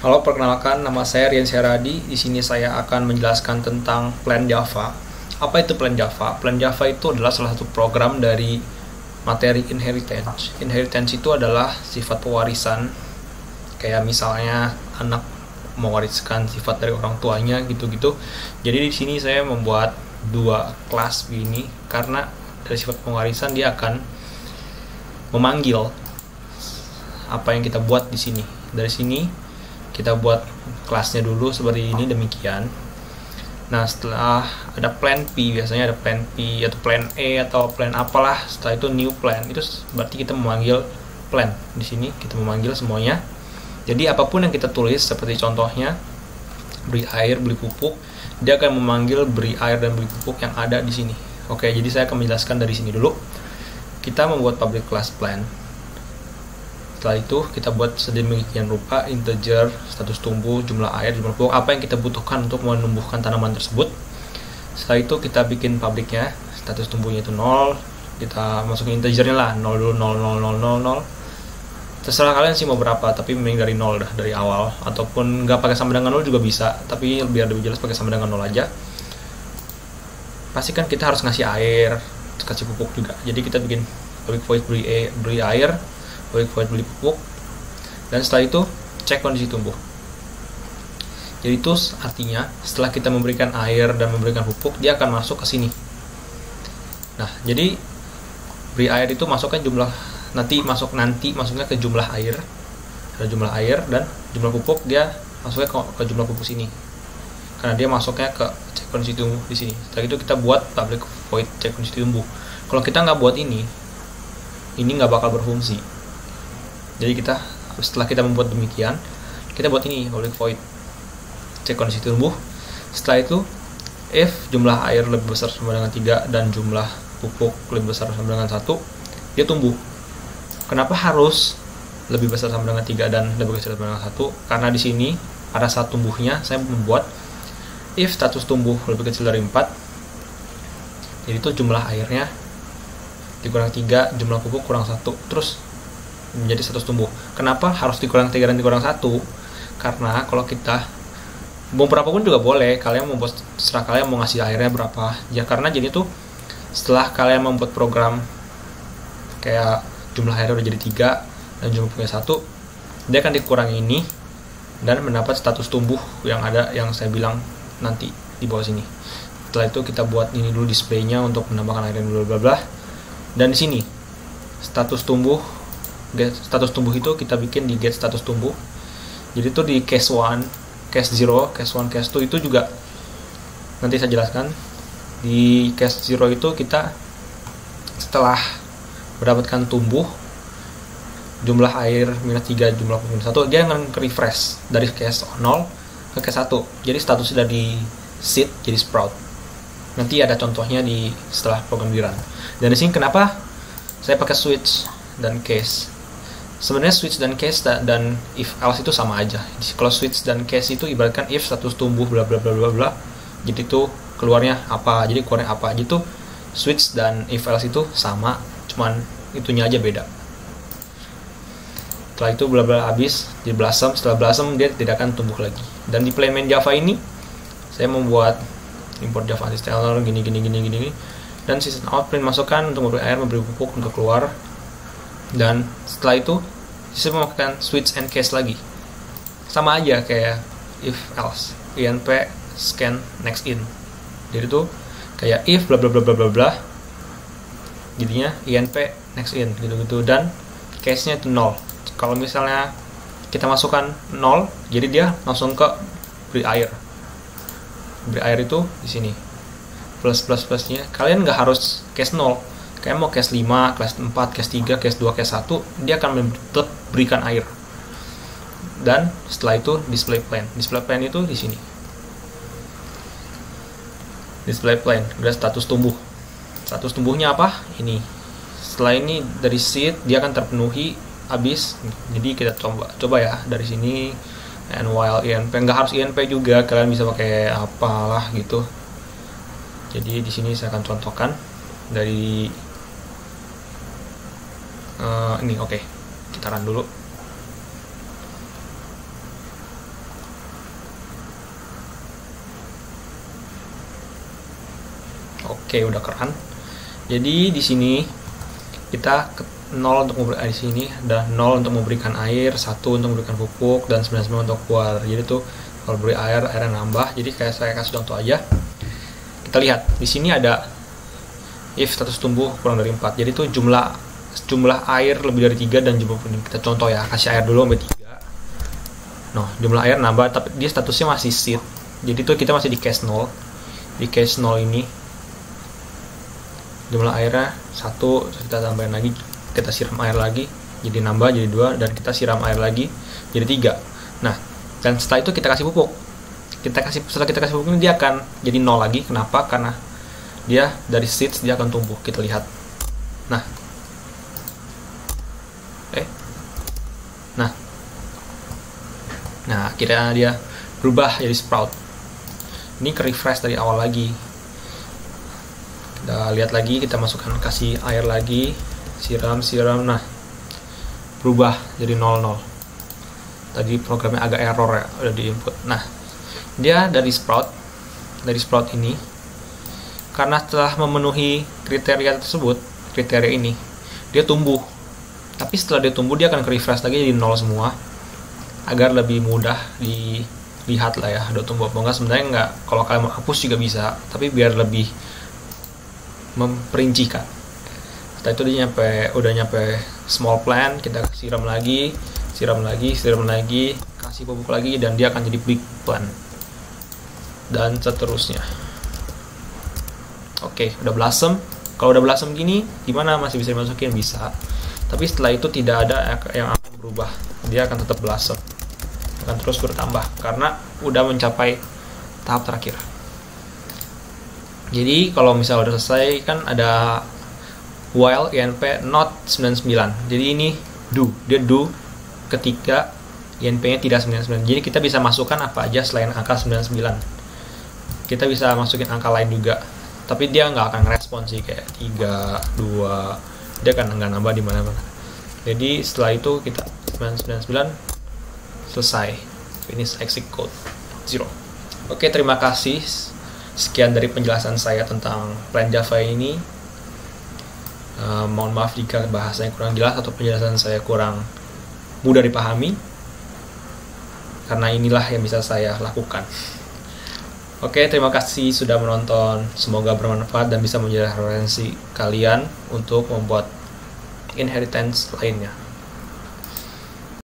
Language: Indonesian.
Halo, perkenalkan nama saya Rian Syaradi. Di sini saya akan menjelaskan tentang Plan Java. Apa itu Plan Java? Plan Java itu adalah salah satu program dari materi inheritance. Inheritance itu adalah sifat pewarisan. Kayak misalnya anak mewariskan sifat dari orang tuanya gitu-gitu. Jadi di sini saya membuat dua kelas begini karena dari sifat pewarisan dia akan memanggil apa yang kita buat di sini. Dari sini kita buat kelasnya dulu seperti ini, demikian. Nah, setelah ada plan P, biasanya ada plan P atau plan E atau plan apalah, setelah itu new plan, itu berarti kita memanggil plan. Di sini kita memanggil semuanya. Jadi apapun yang kita tulis, seperti contohnya beri air, beri pupuk, dia akan memanggil beri air dan beri pupuk yang ada di sini. Oke, jadi saya akan menjelaskan dari sini dulu. Kita membuat public class plan. Setelah itu kita buat sedemikian rupa integer, status tumbuh, jumlah air, jumlah pupuk, apa yang kita butuhkan untuk menumbuhkan tanaman tersebut. Setelah itu kita bikin publiknya, status tumbuhnya itu 0, kita masukin integernya lah, 0 dulu, 0, 0, 0, 0, 0. Terserah kalian sih mau berapa, tapi mending dari 0 dah, dari awal. Ataupun nggak pakai sama dengan 0 juga bisa, tapi biar lebih jelas pakai sama dengan 0 aja. Pastikan kita harus ngasih air, kasih pupuk juga. Jadi kita bikin public void beri air, public void beli pupuk, dan setelah itu cek kondisi tumbuh. Jadi itu artinya setelah kita memberikan air dan memberikan pupuk, dia akan masuk ke sini. Nah, jadi beri air itu masuknya jumlah masuknya ke jumlah air, ada jumlah air, dan jumlah pupuk dia masuknya ke jumlah pupuk sini, karena dia masuknya ke cek kondisi tumbuh di sini. Setelah itu kita buat public void cek kondisi tumbuh. Kalau kita nggak buat ini nggak bakal berfungsi. Jadi setelah kita membuat demikian, kita buat ini public void cek kondisi tumbuh. Setelah itu if jumlah air lebih besar sama dengan 3 dan jumlah pupuk lebih besar sama dengan 1, dia tumbuh. Kenapa harus lebih besar sama dengan 3 dan lebih besar sama dengan 1? Karena di sini ada saat tumbuhnya, saya membuat if status tumbuh lebih kecil dari 4, jadi itu jumlah airnya dikurang 3, jumlah pupuk kurang 1, terus menjadi status tumbuh. Kenapa harus dikurang 3 dan dikurang 1? Karena kalau kita mau berapapun juga boleh, kalian mau serah kalian mau ngasih airnya berapa ya, karena jadi tuh setelah kalian membuat program kayak jumlah airnya udah jadi 3 dan jumlah pupuknya 1, dia akan dikurangi ini dan mendapat status tumbuh yang ada, yang saya bilang nanti di bawah sini. Setelah itu kita buat ini dulu displaynya untuk menambahkan air dan bla bla bla. Dan di sini status tumbuh itu kita bikin di get status tumbuh. Jadi itu di case 1, case 0, case 1, case 2 itu juga nanti saya jelaskan. Di case 0 itu kita setelah mendapatkan tumbuh jumlah air -3, jumlah pupuk -1, dia akan refresh dari case 0 ke case 1. Jadi statusnya dari seed jadi sprout. Nanti ada contohnya setelah program di run. Dan di sini kenapa saya pakai switch dan case? Sebenarnya switch dan case dan if else itu sama aja. Kalau switch dan case itu ibaratkan if status tumbuh bla bla bla bla bla, jadi itu keluarnya apa, jadi keluarnya apa. Jadi itu switch dan if else itu sama, cuman itunya aja beda. Setelah itu bla bla habis di blossom. Setelah blossom dia tidak akan tumbuh lagi. Dan di playman Java ini saya membuat import Java installer gini. Dan system out print masukkan untuk memberi air, memberi pupuk untuk keluar. Dan setelah itu saya memakai switch and case lagi, sama aja kayak if else, inp scan next in. Jadi itu kayak if bla bla bla bla bla bla, jadinya inp next in gitu. Dan case nya itu 0. Kalau misalnya kita masukkan 0, jadi dia langsung ke beri air itu di sini plus-plusnya. Kalian nggak harus case 0. Kayak mau case 5, case 4, case 3, case 2, case 1, dia akan tetap berikan air. Dan setelah itu display plan. Display plan itu di sini. Display plan, udah status tumbuh. Status tumbuhnya apa? Ini. Setelah ini dari seed dia akan terpenuhi habis. Jadi kita coba ya dari sini, and while inp, nggak harus inp juga, kalian bisa pakai apalah gitu. Jadi di sini saya akan contohkan dari ini. Oke, kita run dulu. Oke, udah keren. Jadi di sini kita 0 untuk memberikan di sini, dan 0 untuk memberikan air, 1 untuk memberikan pupuk, dan 99 untuk keluar. Jadi tuh kalau beri airnya nambah. Jadi kayak saya kasih contoh aja. Kita lihat di sini ada if status tumbuh kurang dari 4. Jadi tuh jumlah air lebih dari 3 dan jumlah pupuk. Kita contoh ya, kasih air dulu sampai 3. Nah, jumlah air nambah tapi dia statusnya masih seed. Jadi tuh kita masih di case 0. Di case 0 ini jumlah airnya 1, kita tambahin lagi, kita siram air lagi, jadi nambah jadi 2, dan kita siram air lagi jadi 3. Nah, dan setelah itu kita kasih pupuk. Setelah kita kasih pupuk ini dia akan jadi 0 lagi. Kenapa? Karena dia dari seeds dia akan tumbuh. Kita lihat. Nah. Nah, akhirnya dia berubah jadi sprout. Ini ke refresh dari awal lagi. Kita lihat lagi, kita masukkan, kasih air lagi, siram, nah berubah jadi 00. Tadi programnya agak error ya, udah di input. Nah, dia dari sprout ini, karena telah memenuhi kriteria tersebut, kriteria ini, dia tumbuh. Tapi setelah dia tumbuh, dia akan ke refresh lagi jadi 0 semua, agar lebih mudah dilihat lah ya, udah tumbuh apa enggak. Sebenarnya enggak, kalau kalian mau hapus juga bisa, tapi biar lebih memperincikan. Setelah itu dia udah nyampe small plant, kita siram lagi, kasih pupuk lagi, dan dia akan jadi big plant, dan seterusnya. Oke, udah blossom. Kalau udah blossom gini, gimana, masih bisa dimasukin? Bisa. Tapi setelah itu tidak ada yang akan berubah, dia akan tetap blossom, akan terus bertambah karena udah mencapai tahap terakhir. Jadi kalau misalnya udah selesai, kan ada while INP not 99. Jadi ini dia do ketika INP-nya tidak 99. Jadi kita bisa masukkan apa aja selain angka 99. Kita bisa masukin angka lain juga, tapi dia nggak akan ngerespon sih, kayak 3, 2, dia akan nggak nambah di mana-mana. Jadi setelah itu kita 999 selesai, finish exit code 0. Oke, terima kasih. Sekian dari penjelasan saya tentang Plan Java ini. Mohon maaf jika bahasanya kurang jelas atau penjelasan saya kurang mudah dipahami, karena inilah yang bisa saya lakukan. Oke, terima kasih sudah menonton. Semoga bermanfaat dan bisa menjadi referensi kalian untuk membuat inheritance lainnya.